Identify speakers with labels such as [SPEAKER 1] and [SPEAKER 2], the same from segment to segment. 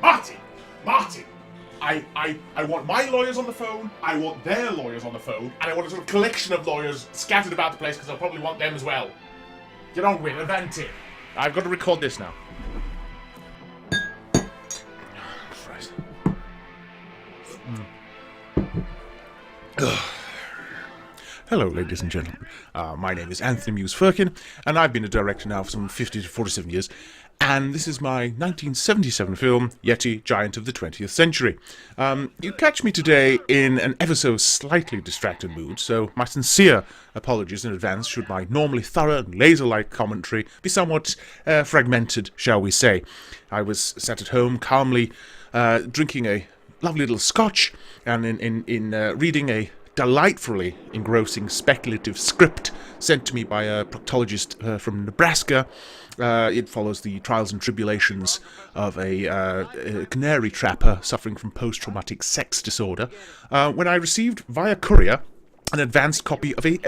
[SPEAKER 1] Martin! Martin! I want my lawyers on the phone, I want their lawyers on the phone, and I want a sort of collection of lawyers scattered about the place because I'll probably want them as well. Get on with it, Avanti. I've got to record this now. Christ. Hello, ladies and gentlemen. My name is Anthony Mews-Firkin, and I've been a director now for some 50 to 47 years, and this is my 1977 film, Yeti, Giant of the 20th Century. You catch me today in an ever so slightly distracted mood, so my sincere apologies in advance should my normally thorough and laser-like commentary be somewhat fragmented, shall we say. I was sat at home calmly drinking a lovely little scotch, and in reading a delightfully engrossing speculative script sent to me by a proctologist from Nebraska. It follows the trials and tribulations of a canary trapper suffering from post-traumatic sex disorder, when I received via courier an advanced copy of a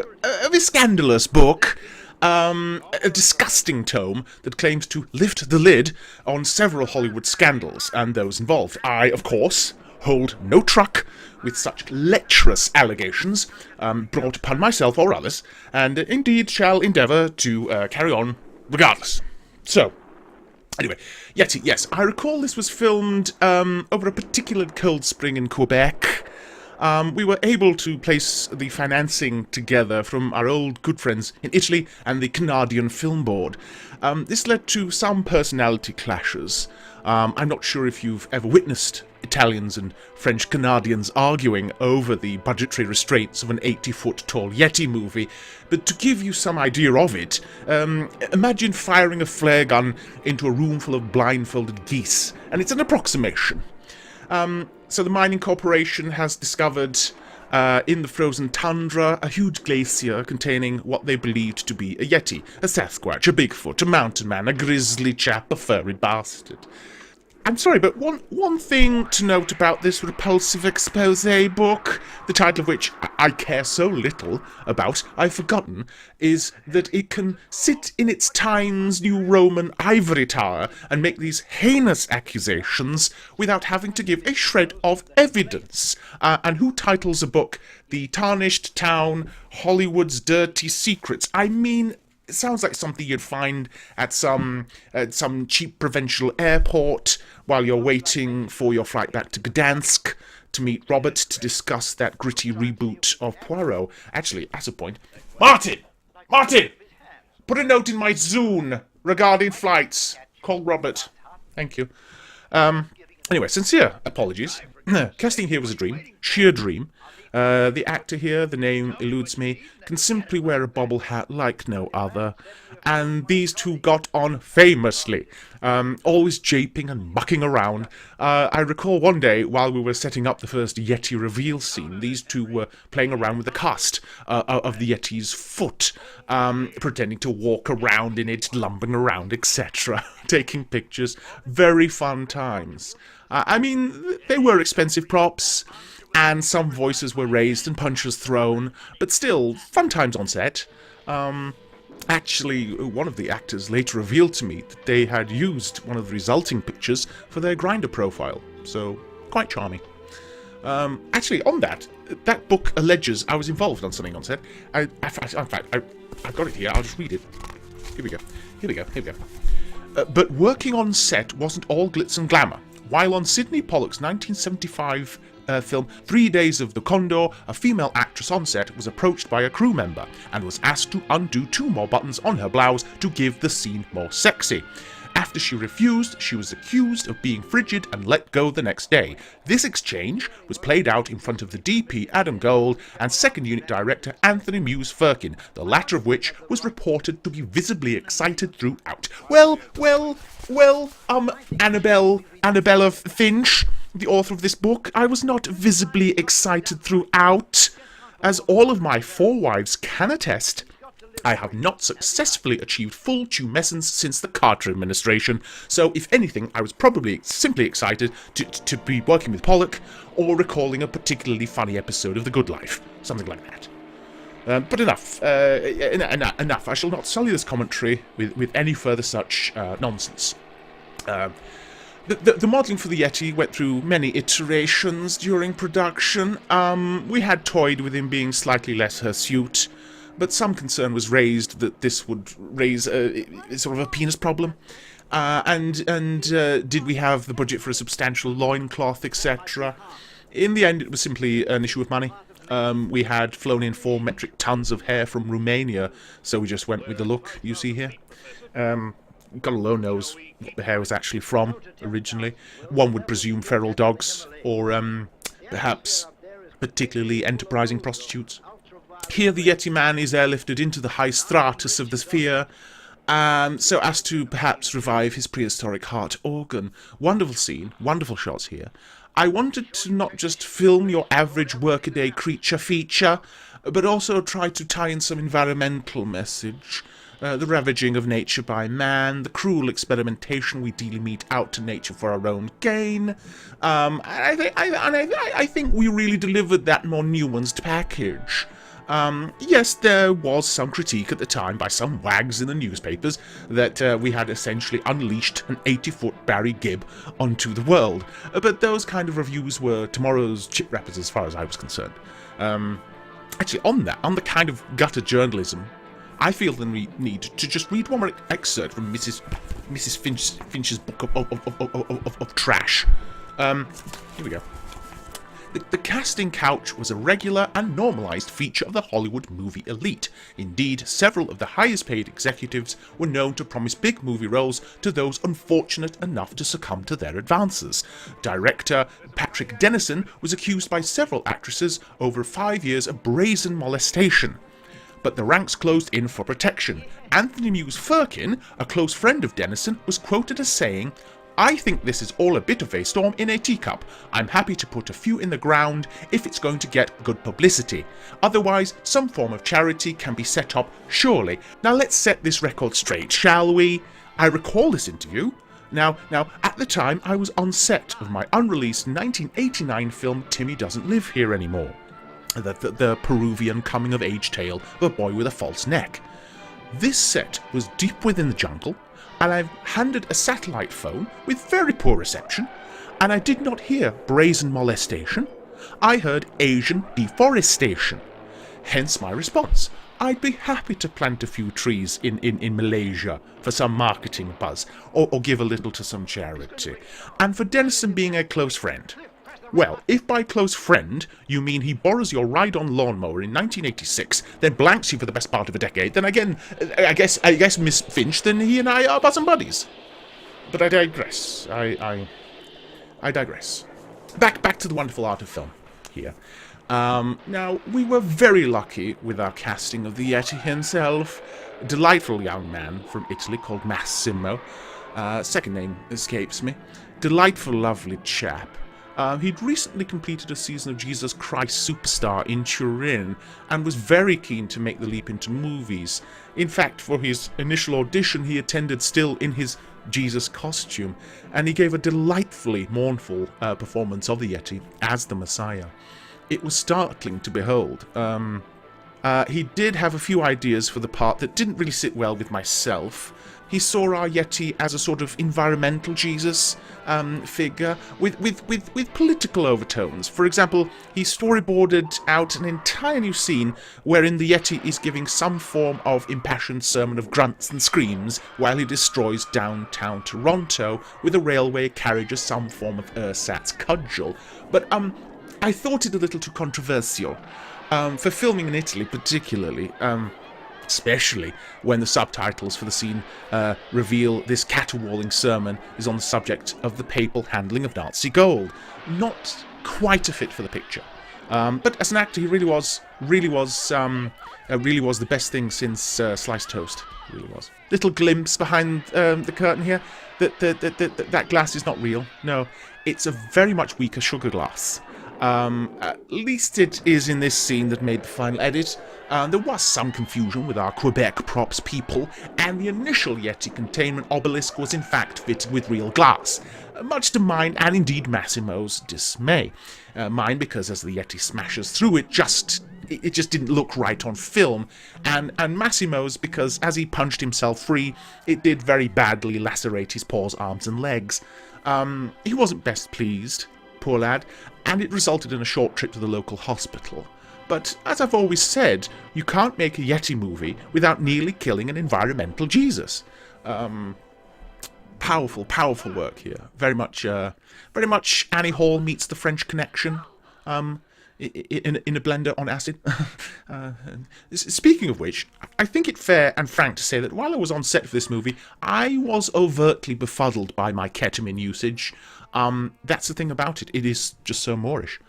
[SPEAKER 1] scandalous book, a disgusting tome that claims to lift the lid on several Hollywood scandals and those involved. I, of course, hold no truck with such lecherous allegations brought upon myself or others, and indeed shall endeavour to carry on regardless. So, anyway, Yeti, yes, I recall this was filmed over a particular cold spring in Quebec. We were able to place the financing together from our old good friends in Italy and the Canadian Film Board. This led to some personality clashes. I'm not sure if you've ever witnessed Italians and French Canadians arguing over the budgetary restraints of an 80-foot-tall Yeti movie, but to give you some idea of it, imagine firing a flare gun into a room full of blindfolded geese, and it's an approximation. So the mining corporation has discovered in the frozen tundra a huge glacier containing what they believed to be a Yeti, a Sasquatch, a Bigfoot, a mountain man, a grizzly chap, a furry bastard. I'm sorry, but one thing to note about this repulsive expose book, the title of which I care so little about, I've forgotten, is that it can sit in its Times New Roman ivory tower and make these heinous accusations without having to give a shred of evidence. And who titles a book The Tarnished Town, Hollywood's Dirty Secrets? I mean, it sounds like something you'd find at some cheap provincial airport while you're waiting for your flight back to Gdansk to meet Robert to discuss that gritty reboot of Poirot. Actually, at a point, Martin! Put a note in my Zune regarding flights. Call Robert. Thank you. Anyway, sincere apologies. Casting here was a dream. Sheer dream. The actor here, the name eludes me, can simply wear a bobble hat like no other, and these two got on famously, always japing and mucking around. I recall one day, while we were setting up the first Yeti reveal scene, these two were playing around with the cast of the Yeti's foot, pretending to walk around in it, lumbering around, etc., taking pictures. Very fun times. I mean, they were expensive props, and some voices were raised and punches thrown, but still, fun times on set. Actually, one of the actors later revealed to me that they had used one of the resulting pictures for their Grindr profile, so quite charming. Actually, on that book alleges I was involved on something on set. In fact, I've got it here, I'll just read it. Here we go. But working on set wasn't all glitz and glamour. While on Sidney Pollock's 1975 film 3 Days of the Condor, a female actress on set was approached by a crew member and was asked to undo 2 more buttons on her blouse to give the scene more sexy. After she refused, she was accused of being frigid and let go the next day. This exchange was played out in front of the DP Adam Gold and second unit director Anthony Mews-Firkin, the latter of which was reported to be visibly excited throughout. Well, Annabella Finch, the author of this book, I was not visibly excited throughout. As all of my 4 wives can attest, I have not successfully achieved full tumescence since the Carter administration, so if anything, I was probably simply excited to be working with Pollock, or recalling a particularly funny episode of The Good Life, something like that. But enough. Enough. I shall not sully this commentary with any further such nonsense. The modelling for the Yeti went through many iterations during production. We had toyed with him being slightly less hirsute, but some concern was raised that this would raise sort of a penis problem. Did we have the budget for a substantial loincloth, etc.? In the end, it was simply an issue of money. We had flown in 4 metric tons of hair from Romania, so we just went with the look you see here. God alone knows what the hair was actually from, originally. One would presume feral dogs, or perhaps particularly enterprising prostitutes. Here the Yeti man is airlifted into the high stratus of the sphere, so as to perhaps revive his prehistoric heart organ. Wonderful scene, wonderful shots here. I wanted to not just film your average workaday creature feature, but also try to tie in some environmental message. The ravaging of nature by man, the cruel experimentation we dearly mete out to nature for our own gain. I think we really delivered that more nuanced package. Yes, there was some critique at the time by some wags in the newspapers that we had essentially unleashed an 80-foot Barry Gibb onto the world, but those kind of reviews were tomorrow's chip wrappers as far as I was concerned. Actually, on the kind of gutter journalism, I feel the need to just read one more excerpt from Mrs. Finch's book of trash. Here we go. The casting couch was a regular and normalized feature of the Hollywood movie elite. Indeed, several of the highest paid executives were known to promise big movie roles to those unfortunate enough to succumb to their advances. Director Patrick Dennison was accused by several actresses over 5 years of brazen molestation. But the ranks closed in for protection. Anthony Mews-Firkin, a close friend of Dennison, was quoted as saying, "I think this is all a bit of a storm in a teacup. I'm happy to put a few in the ground if it's going to get good publicity. Otherwise, some form of charity can be set up, surely. Now let's set this record straight, shall we? I recall this interview. Now, at the time, I was on set of my unreleased 1989 film Timmy Doesn't Live Here Anymore. The Peruvian coming-of-age tale of a boy with a false neck. This set was deep within the jungle, and I've handed a satellite phone with very poor reception, and I did not hear brazen molestation. I heard Asian deforestation. Hence my response. I'd be happy to plant a few trees in Malaysia for some marketing buzz, or give a little to some charity. And for Dennison being a close friend. Well, if by close friend you mean he borrows your ride-on lawnmower in 1986, then blanks you for the best part of a decade, then again, I guess Miss Finch, then he and I are bosom buddies. But I digress. I digress. Back to the wonderful art of film here. Now, we were very lucky with our casting of the Yeti himself. A delightful young man from Italy called Massimo. Second name escapes me. Delightful, lovely chap. He'd recently completed a season of Jesus Christ Superstar in Turin and was very keen to make the leap into movies. In fact, for his initial audition, he attended still in his Jesus costume, and he gave a delightfully mournful performance of the Yeti as the Messiah. It was startling to behold. He did have a few ideas for the part that didn't really sit well with myself. He saw our Yeti as a sort of environmental Jesus figure with political overtones. For example, he storyboarded out an entire new scene wherein the Yeti is giving some form of impassioned sermon of grunts and screams while he destroys downtown Toronto with a railway carriage as some form of ersatz cudgel. But I thought it a little too controversial. For filming in Italy particularly, especially when the subtitles for the scene reveal this caterwauling sermon is on the subject of the papal handling of Nazi gold. Not quite a fit for the picture. But as an actor, he really was the best thing since sliced toast. Really was. Little glimpse behind the curtain here. That glass is not real. No, it's a very much weaker sugar glass. At least it is in this scene that made the final edit. There was some confusion with our Quebec props people, and the initial Yeti containment obelisk was in fact fitted with real glass, much to mine and indeed Massimo's dismay. Mine because as the Yeti smashes through it just didn't look right on film, and Massimo's because as he punched himself free, it did very badly lacerate his paws, arms and legs. He wasn't best pleased, poor lad, and it resulted in a short trip to the local hospital. But, as I've always said, you can't make a Yeti movie without nearly killing an environmental Jesus. Powerful, powerful work here. Very much Annie Hall meets The French Connection. In a blender on acid. Speaking of which, I think it fair and frank to say that while I was on set for this movie, I was overtly befuddled by my ketamine usage. That's the thing about it. It is just so Moorish.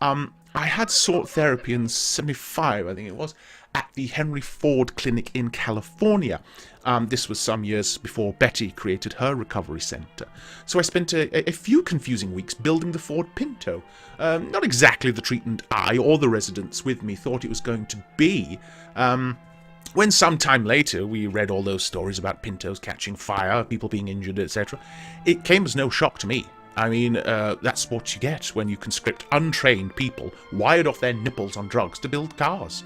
[SPEAKER 1] I had sought therapy in '75, I think it was, at the Henry Ford Clinic in California. This was some years before Betty created her recovery center. So I spent a few confusing weeks building the Ford Pinto. Not exactly the treatment I or the residents with me thought it was going to be. When sometime later we read all those stories about Pintos catching fire, people being injured, etc., it came as no shock to me. I mean, that's what you get when you conscript untrained people wired off their nipples on drugs to build cars.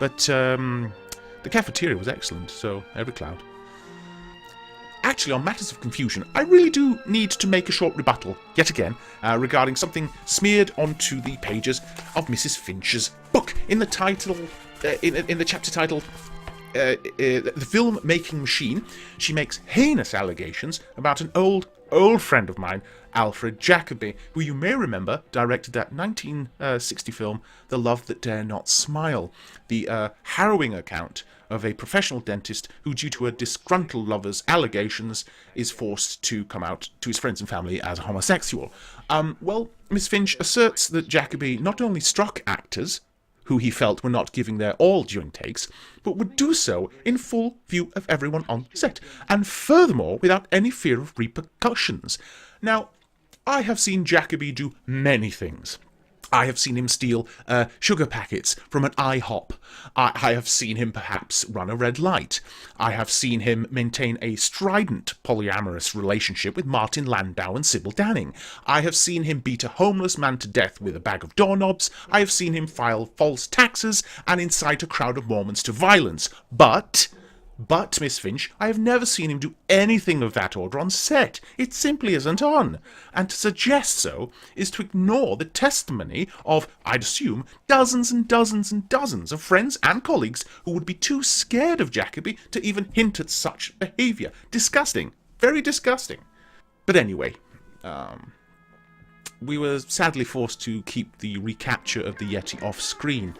[SPEAKER 1] But the cafeteria was excellent, so every cloud. Actually, on matters of confusion, I really do need to make a short rebuttal, yet again, regarding something smeared onto the pages of Mrs. Finch's book. In the title, in the chapter titled The Film-Making Machine, she makes heinous allegations about an old friend of mine, Alfred Jacobi, who you may remember directed that 1960 film, The Love That Dare Not Smile, the harrowing account of a professional dentist who, due to a disgruntled lover's allegations, is forced to come out to his friends and family as a homosexual. Well, Miss Finch asserts that Jacobi not only struck actors who he felt were not giving their all during takes, but would do so in full view of everyone on set, and furthermore without any fear of repercussions. Now, I have seen Jacobi do many things. I have seen him steal sugar packets from an IHOP. I have seen him perhaps run a red light. I have seen him maintain a strident polyamorous relationship with Martin Landau and Sybil Danning. I have seen him beat a homeless man to death with a bag of doorknobs. I have seen him file false taxes and incite a crowd of Mormons to violence. But, Miss Finch, I have never seen him do anything of that order on set. It simply isn't on. And to suggest so is to ignore the testimony of, I'd assume, dozens and dozens and dozens of friends and colleagues who would be too scared of Jacobi to even hint at such behaviour. Disgusting. Very disgusting. But anyway, we were sadly forced to keep the recapture of the Yeti off-screen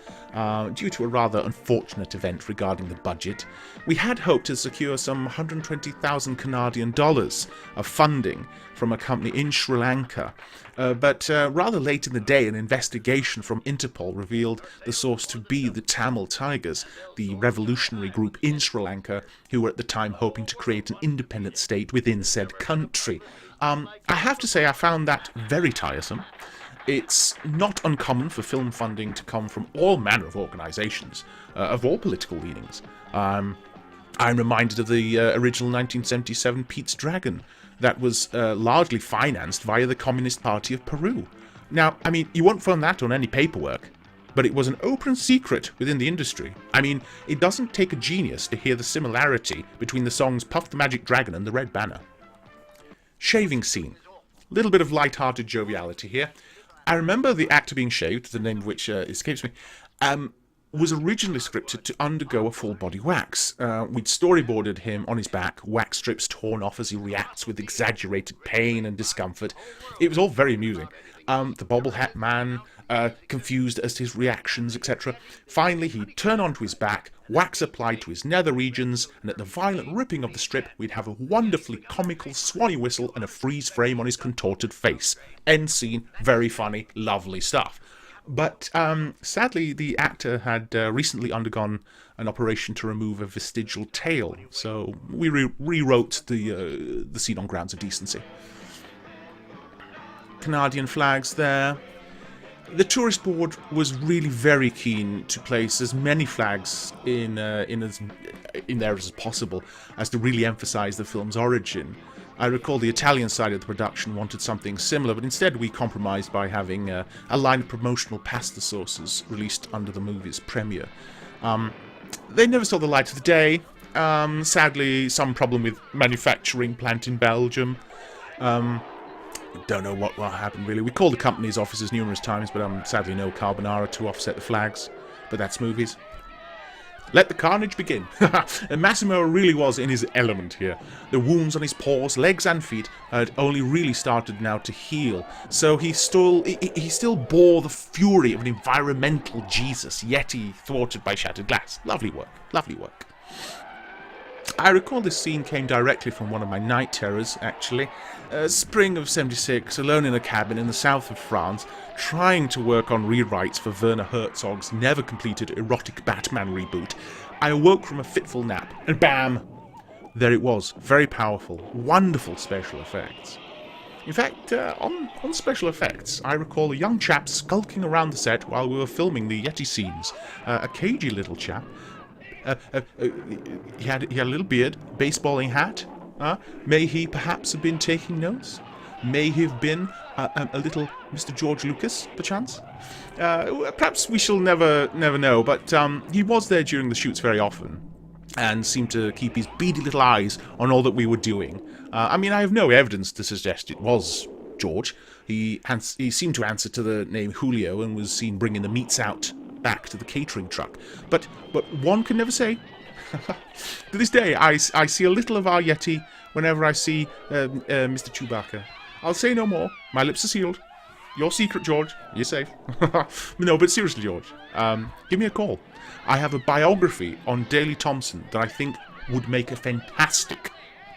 [SPEAKER 1] due to a rather unfortunate event regarding the budget. We had hoped to secure some 120,000 Canadian dollars of funding from a company in Sri Lanka, but rather late in the day an investigation from Interpol revealed the source to be the Tamil Tigers, the revolutionary group in Sri Lanka who were at the time hoping to create an independent state within said country. I have to say I found that very tiresome. It's not uncommon for film funding to come from all manner of organisations, of all political leanings. I'm reminded of the original 1977 Pete's Dragon that was largely financed via the Communist Party of Peru. Now, I mean, you won't find that on any paperwork, but it was an open secret within the industry. I mean, it doesn't take a genius to hear the similarity between the songs Puff the Magic Dragon and The Red Banner. Shaving scene. Little bit of light-hearted joviality here. I remember the actor being shaved, the name of which escapes me, was originally scripted to undergo a full-body wax. We'd storyboarded him on his back, wax strips torn off as he reacts with exaggerated pain and discomfort. It was all very amusing. The bobble hat man, confused as to his reactions, etc. Finally, he'd turn onto his back, wax applied to his nether regions, and at the violent ripping of the strip, we'd have a wonderfully comical swanny whistle and a freeze frame on his contorted face. End scene, very funny, lovely stuff. But sadly, the actor had recently undergone an operation to remove a vestigial tail, so we rewrote the scene on grounds of decency. Canadian flags there. The tourist board was really very keen to place as many flags in there as possible, as to really emphasise the film's origin. I recall the Italian side of the production wanted something similar, but instead we compromised by having a line of promotional pasta sauces released under the movie's premiere. They never saw the light of the day. Sadly, some problem with manufacturing plant in Belgium. Don't know what will happen, really. We called the company's offices numerous times, but sadly no carbonara to offset the flags. But that's movies. Let the carnage begin. And Massimo really was in his element here. The wounds on his paws, legs and feet had only really started now to heal. So he still bore the fury of an environmental Jesus, Yeti thwarted by shattered glass. Lovely work. Lovely work. I recall this scene came directly from one of my night terrors, actually. Spring of '76, alone in a cabin in the south of France, trying to work on rewrites for Werner Herzog's never-completed erotic Batman reboot. I awoke from a fitful nap, and bam! There it was. Very powerful. Wonderful special effects. In fact, on special effects, I recall a young chap skulking around the set while we were filming the Yeti scenes. A cagey little chap. He had a little beard, baseballing hat. May he perhaps have been taking notes? May he have been a little Mr. George Lucas, perchance? Perhaps we shall never know, but he was there during the shoots very often, and seemed to keep his beady little eyes on all that we were doing. I mean, I have no evidence to suggest it was George. He seemed to answer to the name Julio and was seen bringing the meats out back to the catering truck. But one can never say. To this day, I see a little of our Yeti whenever I see Mr. Chewbacca. I'll say no more. My lips are sealed. Your secret, George. You're safe. No, but seriously, George, give me a call. I have a biography on Daley Thompson that I think would make a fantastic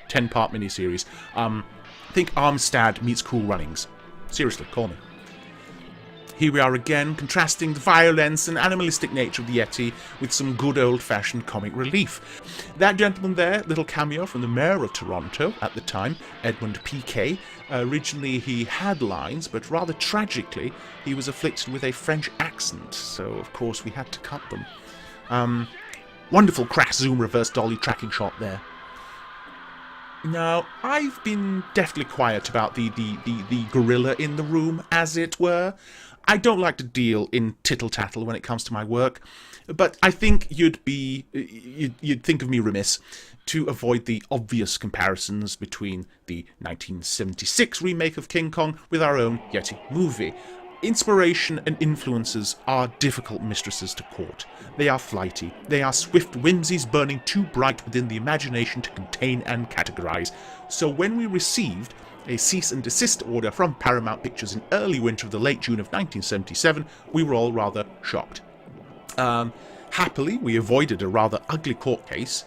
[SPEAKER 1] 10-part miniseries. I think Armstead meets Cool Runnings. Seriously, call me. Here we are again, contrasting the violence and animalistic nature of the Yeti with some good old-fashioned comic relief. That gentleman there, little cameo from the mayor of Toronto at the time, Edmund P.K. Originally he had lines, but rather tragically he was afflicted with a French accent, so of course we had to cut them. Wonderful crash zoom reverse dolly tracking shot there. Now, I've been deftly quiet about the gorilla in the room, as it were. I don't like to deal in tittle-tattle when it comes to my work, but I think you'd think of me remiss to avoid the obvious comparisons between the 1976 remake of King Kong with our own Yeti movie. Inspiration and influences are difficult mistresses to court. They are flighty. They are swift whimsies burning too bright within the imagination to contain and categorize. So when we received a cease and desist order from Paramount Pictures in early winter of the late June of 1977, we were all rather shocked. Happily, we avoided a rather ugly court case.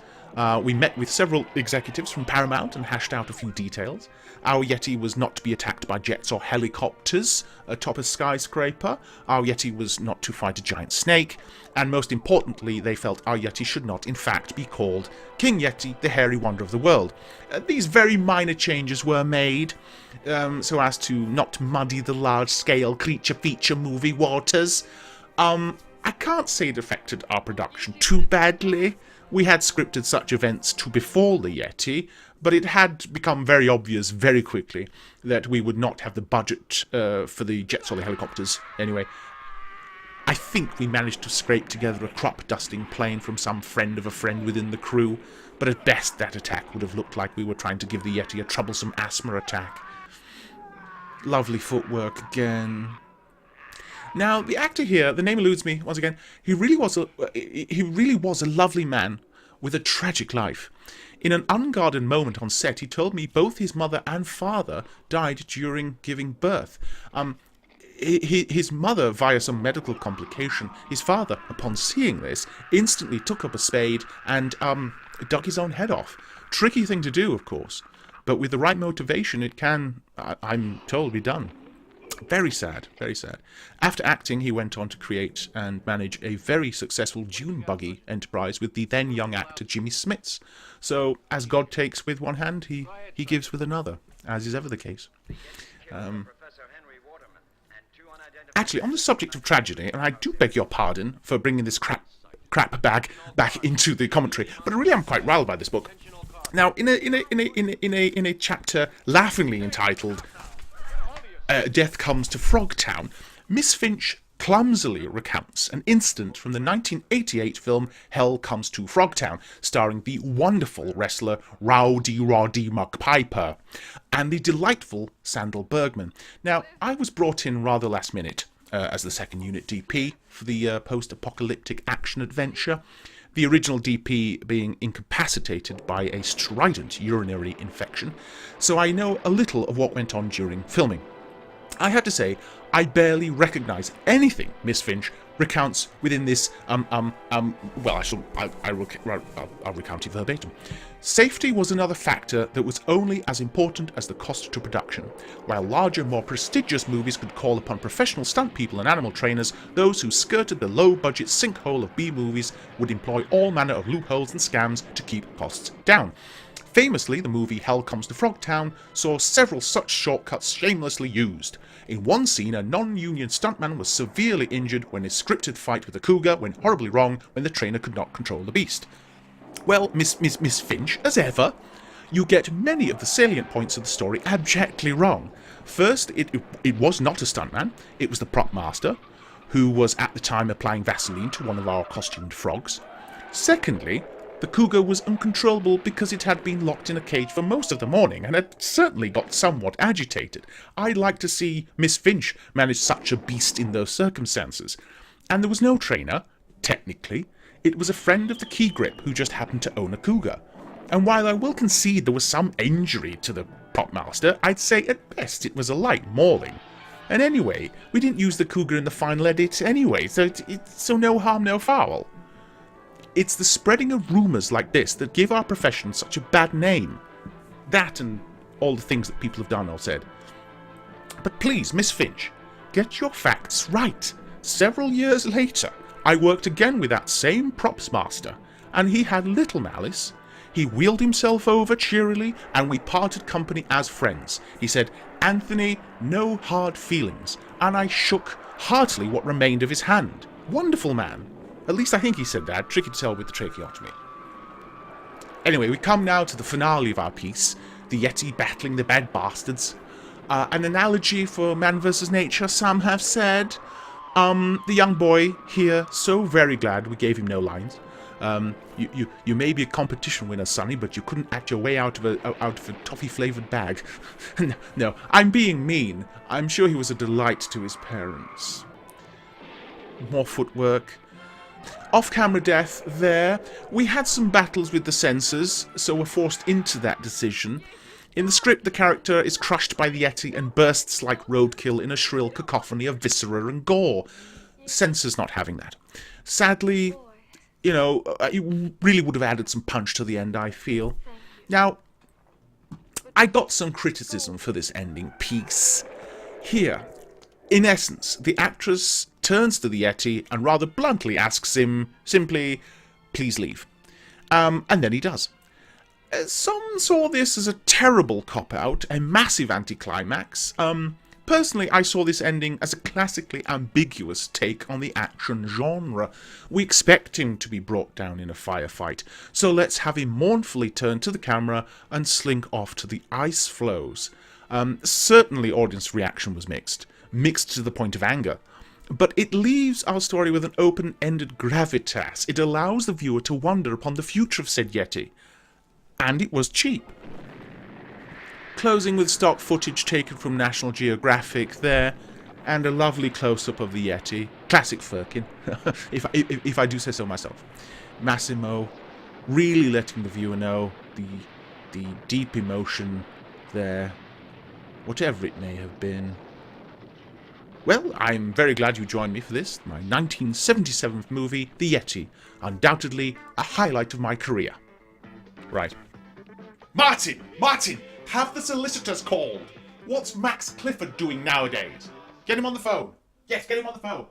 [SPEAKER 1] We met with several executives from Paramount and hashed out a few details. Our Yeti was not to be attacked by jets or helicopters atop a skyscraper. Our Yeti was not to fight a giant snake. And most importantly, they felt our Yeti should not, in fact, be called King Yeti, the hairy wonder of the world. These very minor changes were made so as to not muddy the large-scale creature feature movie waters. I can't say it affected our production too badly. We had scripted such events to befall the Yeti, but it had become very obvious very quickly that we would not have the budget for the jets or the helicopters. Anyway, I think we managed to scrape together a crop-dusting plane from some friend of a friend within the crew, but at best that attack would have looked like we were trying to give the Yeti a troublesome asthma attack. Lovely footwork again. Now, the actor here, the name eludes me once again. He really was a lovely man with a tragic life. In an unguarded moment on set, he told me both his mother and father died during giving birth. His mother via some medical complication. His father, upon seeing this, instantly took up a spade and dug his own head off. Tricky thing to do, of course, but with the right motivation, it can, I'm told, be done. Very sad, very sad. After acting, he went on to create and manage a very successful dune buggy enterprise with the then young actor Jimmy Smits. So, as God takes with one hand, he gives with another, as is ever the case. Actually, on the subject of tragedy, and I do beg your pardon for bringing this crap bag back into the commentary, but I really am quite riled by this book. Now, in a chapter laughingly entitled Death Comes to Frogtown, Miss Finch clumsily recounts an incident from the 1988 film Hell Comes to Frogtown, starring the wonderful wrestler Rowdy Roddy McPiper and the delightful Sandal Bergman. Now, I was brought in rather last minute as the second unit DP for the post-apocalyptic action-adventure, the original DP being incapacitated by a strident urinary infection, so I know a little of what went on during filming. I have to say, I barely recognise anything Miss Finch recounts within this, well, I'll recount it verbatim. Safety was another factor that was only as important as the cost to production. While larger, more prestigious movies could call upon professional stunt people and animal trainers, those who skirted the low-budget sinkhole of B-movies would employ all manner of loopholes and scams to keep costs down. Famously, the movie Hell Comes to Frogtown saw several such shortcuts shamelessly used. In one scene, a non-union stuntman was severely injured when his scripted fight with a cougar went horribly wrong when the trainer could not control the beast. Well, Miss Finch, as ever, you get many of the salient points of the story abjectly wrong. First, it was not a stuntman, it was the prop master, who was at the time applying Vaseline to one of our costumed frogs. Secondly, the cougar was uncontrollable because it had been locked in a cage for most of the morning and had certainly got somewhat agitated. I'd like to see Miss Finch manage such a beast in those circumstances. And there was no trainer, technically. It was a friend of the key grip who just happened to own a cougar. And while I will concede there was some injury to the prop master, I'd say at best it was a light mauling. And anyway, we didn't use the cougar in the final edit anyway, so no harm, no foul. It's the spreading of rumours like this that give our profession such a bad name. That and all the things that people have done or said. But please, Miss Finch, get your facts right. Several years later, I worked again with that same props master, and he had little malice. He wheeled himself over cheerily, and we parted company as friends. He said, "Anthony, no hard feelings," and I shook heartily what remained of his hand. Wonderful man. At least I think he said that, tricky to tell with the tracheotomy. Anyway, we come now to the finale of our piece, the Yeti battling the bad bastards. An analogy for man versus nature, some have said. The young boy here, so very glad we gave him no lines. You may be a competition winner, Sonny, but you couldn't act your way out of a toffee-flavoured bag. No, I'm being mean. I'm sure he was a delight to his parents. More footwork. Off-camera death there. We had some battles with the censors, so we're forced into that decision. In the script, the character is crushed by the Yeti and bursts like roadkill in a shrill cacophony of viscera and gore. Censors not having that. Sadly, it really would have added some punch to the end, I feel. Now, I got some criticism for this ending piece. Here, in essence, the actress turns to the Yeti and rather bluntly asks him simply, "Please leave." And then he does. Some saw this as a terrible cop-out, a massive anticlimax. Personally, I saw this ending as a classically ambiguous take on the action genre. We expect him to be brought down in a firefight, so let's have him mournfully turn to the camera and slink off to the ice flows. Certainly audience reaction was mixed to the point of anger. But it leaves our story with an open-ended gravitas. It allows the viewer to wonder upon the future of said Yeti. And it was cheap. Closing with stock footage taken from National Geographic there, and a lovely close-up of the Yeti. Classic Firkin, if I do say so myself. Massimo really letting the viewer know the deep emotion there, whatever it may have been. Well, I'm very glad you joined me for this, my 1977 movie, The Yeti. Undoubtedly a highlight of my career. Right. Martin! Have the solicitors called! What's Max Clifford doing nowadays? Get him on the phone. Yes, get him on the phone.